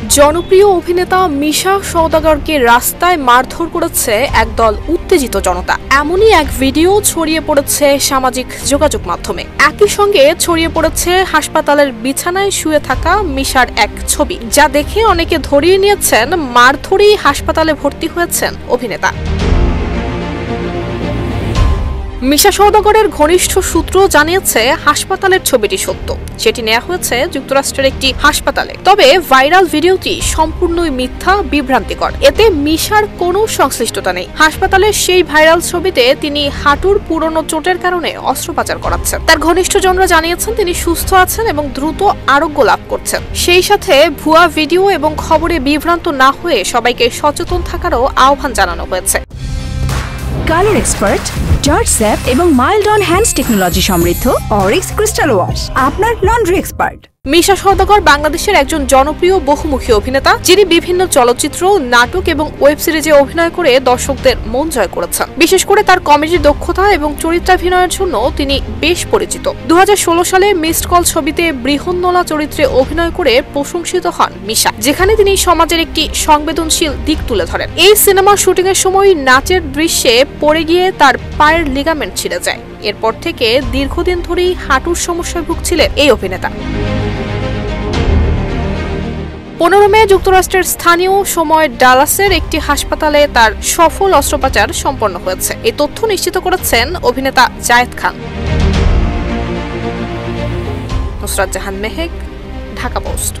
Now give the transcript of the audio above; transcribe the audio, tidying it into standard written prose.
জনপ্রিয় অভিনেতা মিশা সওদাগরকে রাস্তায় মারধর করেছে একদল উত্তেজিত জনতা। এমনই এক ভিডিও ছড়িয়ে পড়েছে সামাজিক যোগাযোগ মাধ্যমে। একই সঙ্গে ছড়িয়ে পড়েছে হাসপাতালের বিছানায় শুয়ে থাকা মিশার এক ছবি, যা দেখে অনেকে ধরিয়ে নিয়েছেন মারধরেই হাসপাতালে ভর্তি হয়েছেন অভিনেতা। মিশা সওদাগরের ঘনিষ্ঠ সূত্র জানিয়েছে হাসপাতালের ছবিটি সত্য, সেটি নেওয়া হয়েছে যুক্তরাষ্ট্রের একটি হাসপাতালে। তবে ভাইরাল ভিডিওটি সম্পূর্ণই মিথ্যা, বিভ্রান্তিকর। এতে মিশার কোনো সংশ্লিষ্টতা নেই। হাসপাতালের সেই ভাইরাল ছবিতে তিনি হাঁটুর পুরনো চোটের কারণে অস্ত্রোপচার করাচ্ছেন। তার ঘনিষ্ঠজনরা জানিয়েছেন তিনি সুস্থ আছেন এবং দ্রুত আরোগ্য লাভ করছেন। সেই সাথে ভুয়া ভিডিও এবং খবরে বিভ্রান্ত না হয়ে সবাইকে সচেতন থাকারও আহ্বান জানানো হয়েছে। কালার এক্সপার্ট, জর্জ স্যাপ এবং মাইল্ড অন হ্যান্ডস টেকনোলজি সমৃদ্ধ অরিক্স ক্রিস্টাল ওয়াশ আপনার লন্ড্রি এক্সপার্ট। মিশা সওদাগর বাংলাদেশের একজন জনপ্রিয় বহুমুখী অভিনেতা, যিনি বিভিন্ন চলচ্চিত্র, নাটক এবং ওয়েব সিরিজে অভিনয় করে দর্শকদের মন জয় করেছেন। বিশেষ করে তার কমেডির দক্ষতা এবং চরিত্রাভিনয়ের জন্য তিনি বেশ পরিচিত। 2016 সালে মিসড কল ছবিতে বৃহন্নলা চরিত্রে অভিনয় করে প্রশংসিত হন মিশা, যেখানে তিনি সমাজের একটি সংবেদনশীল দিক তুলে ধরেন। এই সিনেমার শুটিং এর সময় নাচের দৃশ্যে পড়ে গিয়ে তার পায়ের লিগামেন্ট ছিঁড়ে যায়। এরপর থেকে দীর্ঘদিন ধরেই হাঁটুর সমস্যায় ভুগছিলেন এই অভিনেতা। 15 মে যুক্তরাষ্ট্রের স্থানীয় সময় ডালাসের একটি হাসপাতালে তার সফল অস্ত্রোপচার সম্পন্ন হয়েছে। এই তথ্য নিশ্চিত করেছেন অভিনেতা জায়েদ খান। নুসরাত জাহান মেহেক, ঢাকা পোস্ট।